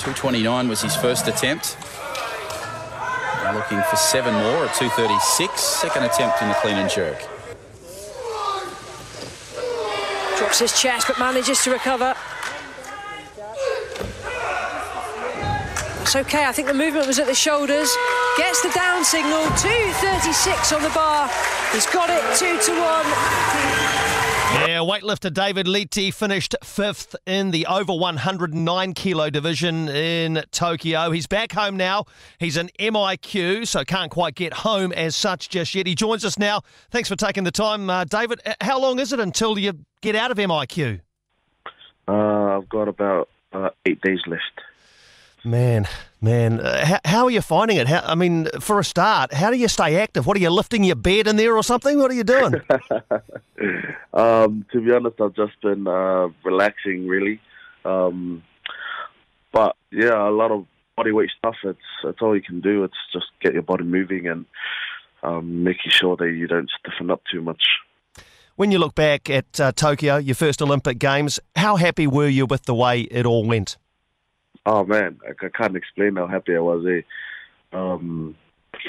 2:29 was his first attempt. Now looking for 7 more at 2:36. Second attempt in the clean and jerk. Drops his chest but manages to recover. That's okay, I think the movement was at the shoulders. Gets the down signal, 2:36 on the bar. He's got it, 2-1. Yeah, weightlifter David Leite finished 5th in the over 109 kilo division in Tokyo. He's back home now. He's an MIQ, so can't quite get home as such just yet. He joins us now. Thanks for taking the time, David. How long is it until you get out of MIQ? I've got about 8 days left. Man, how are you finding it? For a start, how do you stay active? What, are you lifting your bed in there or something? What are you doing? To be honest, I've just been relaxing, really. But yeah, a lot of bodyweight stuff. It's all you can do. It's just get your body moving and making sure that you don't stiffen up too much. When you look back at Tokyo, your first Olympic Games, how happy were you with the way it all went? Oh man, I can't explain how happy I was.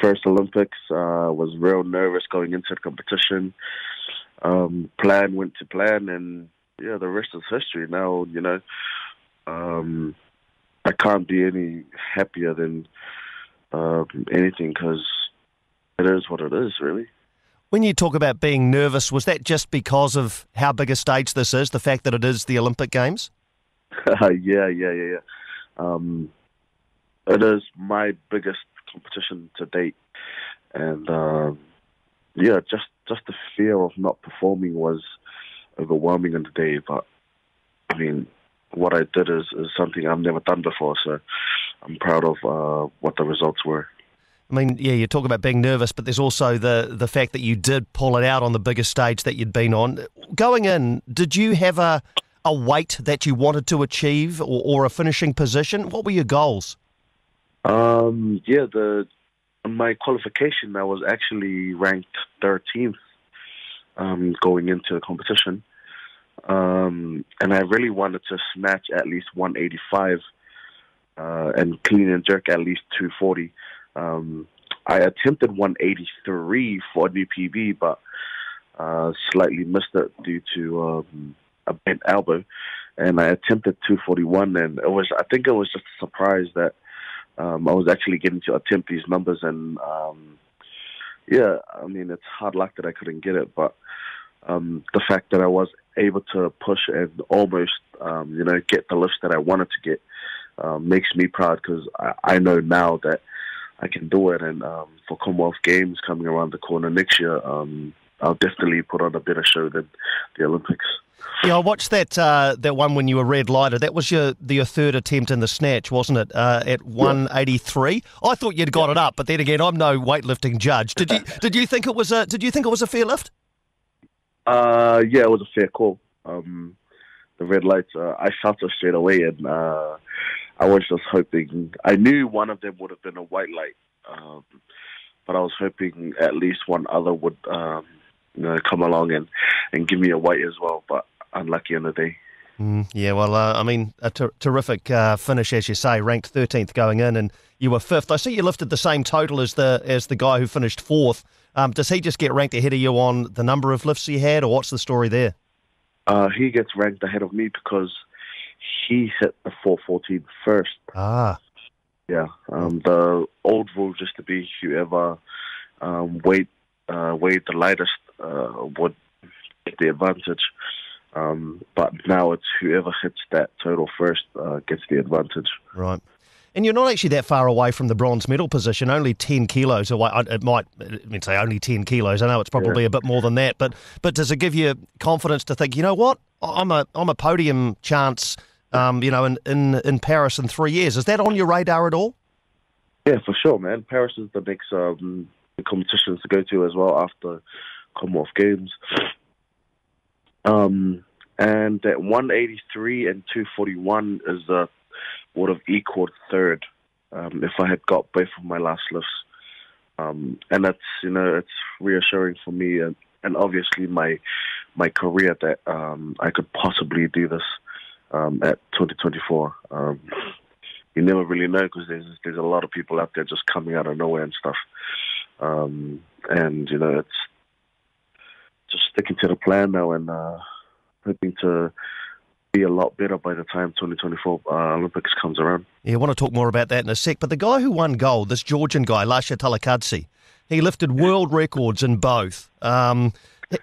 First Olympics, was real nervous going into the competition. Plan went to plan, and yeah, the rest is history. Now, I can't be any happier than anything, because it is what it is, really. When you talk about being nervous, was that just because of how big a stage this is, the fact that it is the Olympic Games? Yeah. It is my biggest competition to date, and just the fear of not performing was overwhelming in the day. But I mean, what I did is something I've never done before, so I'm proud of what the results were. I mean, yeah, you talk about being nervous, but there's also the fact that you did pull it out on the biggest stage that you'd been on. Going in, did you have a weight that you wanted to achieve, or a finishing position? What were your goals? My qualification, I was actually ranked 13th going into the competition. And I really wanted to snatch at least 185 and clean and jerk at least 240. I attempted 183 for a new PB, but slightly missed it due to a bent elbow, and I attempted 241, and I think it was just a surprise that I was actually getting to attempt these numbers, and it's hard luck that I couldn't get it, but the fact that I was able to push and almost get the lifts that I wanted to get makes me proud, because I know now that I can do it, and for Commonwealth Games coming around the corner next year, I'll definitely put on a better show than the Olympics. Yeah, I watched that one when you were red lighted. That was your third attempt in the snatch, wasn't it? At 183. I thought you'd got it up, but then again, I'm no weightlifting judge. Did you think it was a fair lift? Yeah, it was a fair call. The red lights, I felt it straight away, and I was just hoping. I knew one of them would have been a white light, but I was hoping at least one other would come along and give me a white as well, but unlucky on the day. Yeah, well, a terrific finish, as you say, ranked 13th going in, and you were 5th. I see you lifted the same total as the guy who finished 4th. Does he just get ranked ahead of you on the number of lifts he had, or what's the story there? He gets ranked ahead of me because he hit the 414 first. Ah. Yeah, the old rule used to be whoever weighed the lightest would get the advantage. But now it's whoever hits that total first gets the advantage. Right. And you're not actually that far away from the bronze medal position, only 10 kilos away. It might say only 10 kilos. I know it's probably a bit more than that, but does it give you confidence to think, you know what, I'm a podium chance, in Paris in 3 years? Is that on your radar at all? Yeah, for sure, man. Paris is the next competitions to go to as well after Commonwealth Games. And at 183 and 241 would have equaled third if I had got both of my last lifts. And that's, it's reassuring for me and obviously my career that I could possibly do this at 2024. you never really know because there's a lot of people out there just coming out of nowhere and stuff. And it's just sticking to the plan now and hoping to be a lot better by the time 2024 Olympics comes around. Yeah, I want to talk more about that in a sec. But the guy who won gold, this Georgian guy, Lasha Talakadze, he lifted world records in both.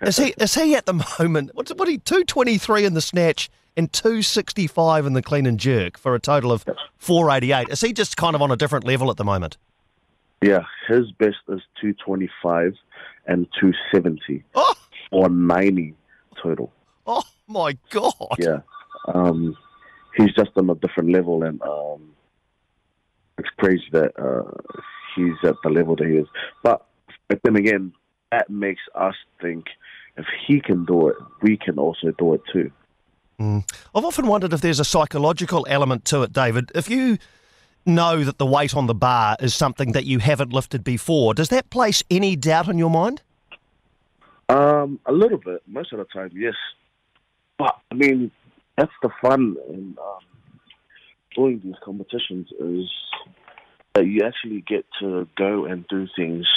Is he at the moment? What he 223 in the snatch and 265 in the clean and jerk for a total of 488? Is he just kind of on a different level at the moment? Yeah, his best is 225 and 270 or 90 total. Oh my God! Yeah, he's just on a different level, and it's crazy that he's at the level that he is. But then again, that makes us think if he can do it, we can also do it too. I've often wondered if there's a psychological element to it, David. If you know that the weight on the bar is something that you haven't lifted before, does that place any doubt in your mind? A little bit. Most of the time, yes. But, I mean, that's the fun in doing these competitions is that you actually get to go and do things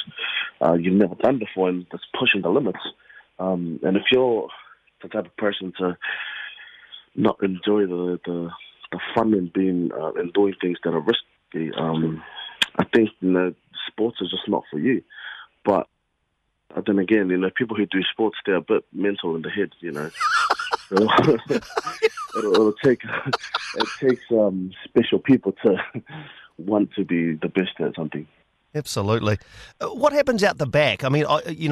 you've never done before, and that's pushing the limits. And if you're the type of person to not enjoy the fun in being and doing things that are risky, I think sports is just not for you. But then again, people who do sports, they're a bit mental in the head. It takes special people to want to be the best at something. Absolutely. What happens out the back? I mean,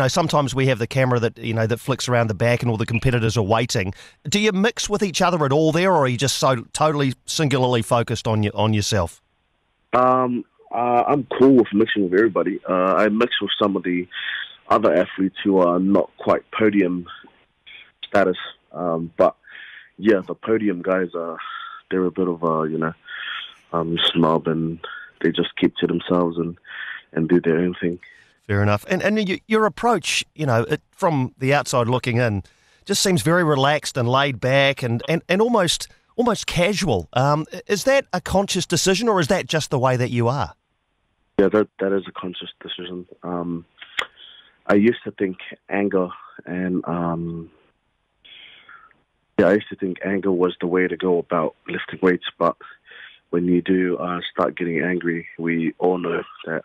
sometimes we have the camera that that flicks around the back, and all the competitors are waiting. Do you mix with each other at all there, or are you just so totally singularly focused on yourself? I'm cool with mixing with everybody. I mix with some of the other athletes who are not quite podium status, but yeah, the podium guys they're a bit of a snob, and they just keep to themselves and do their own thing. Fair enough. And your approach, from the outside looking in, just seems very relaxed and laid back and almost casual. Is that a conscious decision, or is that just the way that you are? Yeah, that is a conscious decision. I used to think anger and I used to think anger was the way to go about lifting weights, but when you do start getting angry, we all know that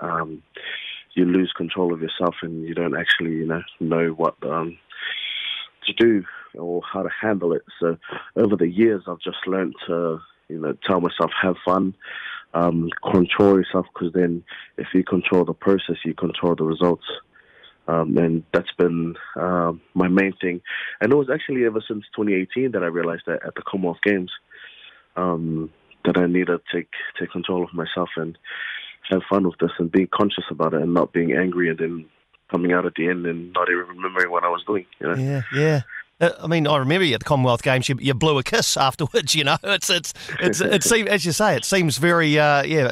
you lose control of yourself and you don't actually know what to do or how to handle it. So over the years, I've just learned to tell myself, have fun, control yourself, because then if you control the process, you control the results. And that's been my main thing. And it was actually ever since 2018 that I realized that at the Commonwealth Games that I need to take control of myself and have fun with this and being conscious about it and not being angry and then coming out at the end and not even remembering what I was doing. Yeah. I mean, I remember you at the Commonwealth Games, you blew a kiss afterwards, It seems, as you say, it seems very,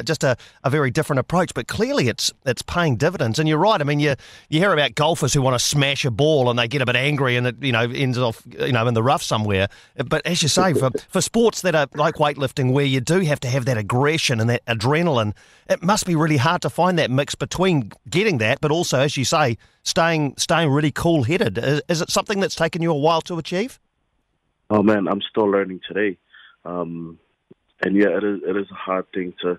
just a very different approach, but clearly it's paying dividends. And you're right. I mean, you hear about golfers who want to smash a ball and they get a bit angry and it, ends off, in the rough somewhere. But as you say, for sports that are like weightlifting, where you do have to have that aggression and that adrenaline, it must be really hard to find that mix between getting that, but also, as you say, staying really cool-headed. Is it something that's taken you a while to achieve? Oh man, I'm still learning today, and yeah, it is a hard thing to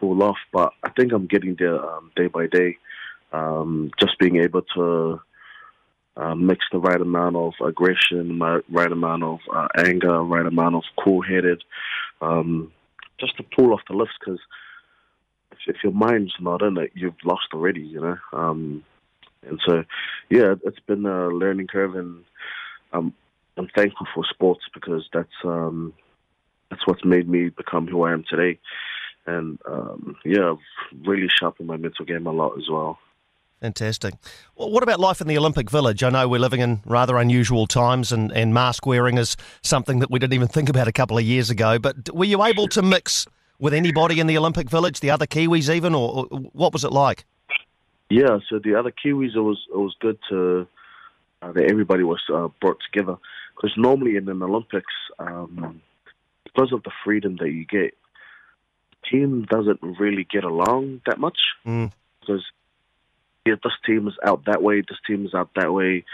pull off. But I think I'm getting there day by day. Just being able to mix the right amount of aggression, right amount of anger, right amount of cool-headed, just to pull off the lifts. Because if your mind's not in it, you've lost already. And so, yeah, it's been a learning curve, and I'm thankful for sports because that's what's made me become who I am today. And I've really sharpened my mental game a lot as well. Fantastic. Well, what about life in the Olympic Village? I know we're living in rather unusual times, and mask wearing is something that we didn't even think about a couple of years ago. But were you able to mix with anybody in the Olympic Village, the other Kiwis even, or what was it like? Yeah, so the other Kiwis, it was good to that everybody was brought together, because normally in an Olympics, because of the freedom that you get, team doesn't really get along that much because this team is out that way, this team is out that way,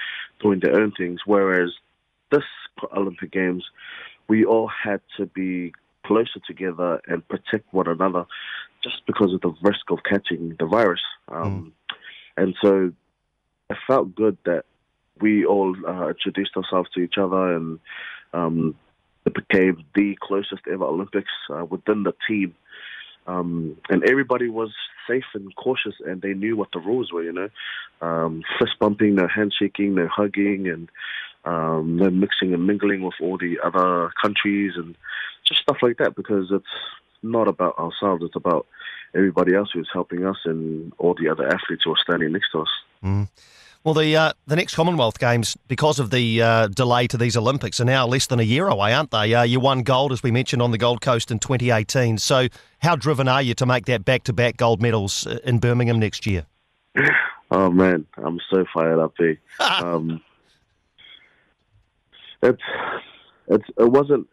doing their own things. Whereas this Olympic Games, we all had to be closer together and protect one another just because of the risk of catching the virus. And so it felt good that we all introduced ourselves to each other, and it became the closest ever Olympics within the team. And everybody was safe and cautious, and they knew what the rules were, fist bumping, no handshaking, no hugging, and no mixing and mingling with all the other countries and just stuff like that, because it's not about ourselves, it's about everybody else who's helping us and all the other athletes who are standing next to us. Well, the next Commonwealth Games, because of the delay to these Olympics, are now less than a year away, aren't they? You won gold, as we mentioned, on the Gold Coast in 2018. So how driven are you to make that back-to-back gold medals in Birmingham next year? Oh, man, I'm so fired up, B. It wasn't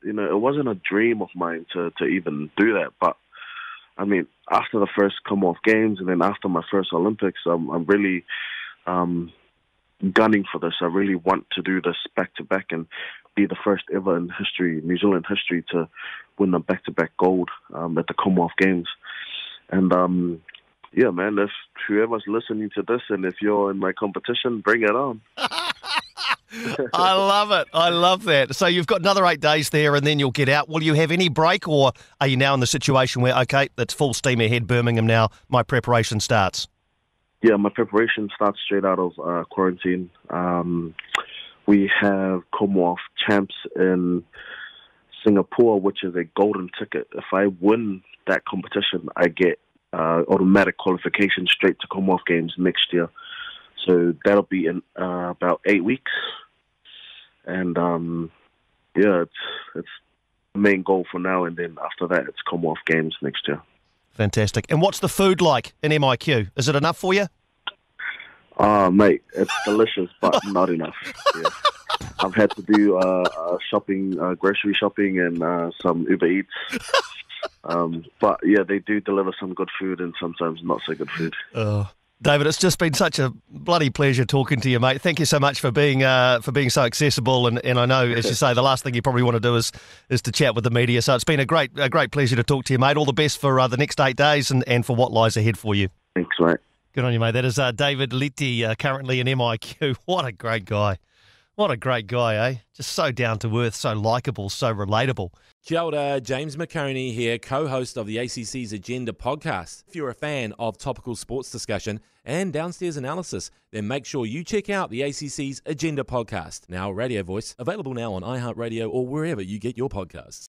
a dream of mine to even do that. But, I mean, after the first Commonwealth Games and then after my first Olympics, I'm really gunning for this. I really want to do this back-to-back and be the first ever in history, New Zealand history, to win a back-to-back gold at the Commonwealth Games. And, yeah, man, if whoever's listening to this and if you're in my competition, bring it on. I love it. I love that. So you've got another 8 days there and then you'll get out. Will you have any break, or are you now in the situation where, okay, it's full steam ahead, Birmingham now, my preparation starts? Yeah, my preparation starts straight out of quarantine. We have Commonwealth champs in Singapore, which is a golden ticket. If I win that competition, I get automatic qualification straight to Commonwealth Games next year. So that'll be in about 8 weeks. And, yeah, it's the main goal for now. And then after that, it's Commonwealth Games next year. Fantastic. And what's the food like in MIQ? Is it enough for you? Mate, it's delicious, but not enough. Yeah. I've had to do shopping, grocery shopping, and some Uber Eats. But, yeah, they do deliver some good food and sometimes not so good food. David, it's just been such a bloody pleasure talking to you, mate. Thank you so much for being so accessible. And I know, as you say, the last thing you probably want to do is to chat with the media. So it's been a great pleasure to talk to you, mate. All the best for the next 8 days and for what lies ahead for you. Thanks, mate. Good on you, mate. That is David Liti, currently in MIQ. What a great guy. What a great guy, eh? Just so down to earth, so likeable, so relatable. Kia ora, James McConey here, co-host of the ACC's Agenda podcast. If you're a fan of topical sports discussion and downstairs analysis, then make sure you check out the ACC's Agenda podcast. Now, Radio Voice, available now on iHeartRadio or wherever you get your podcasts.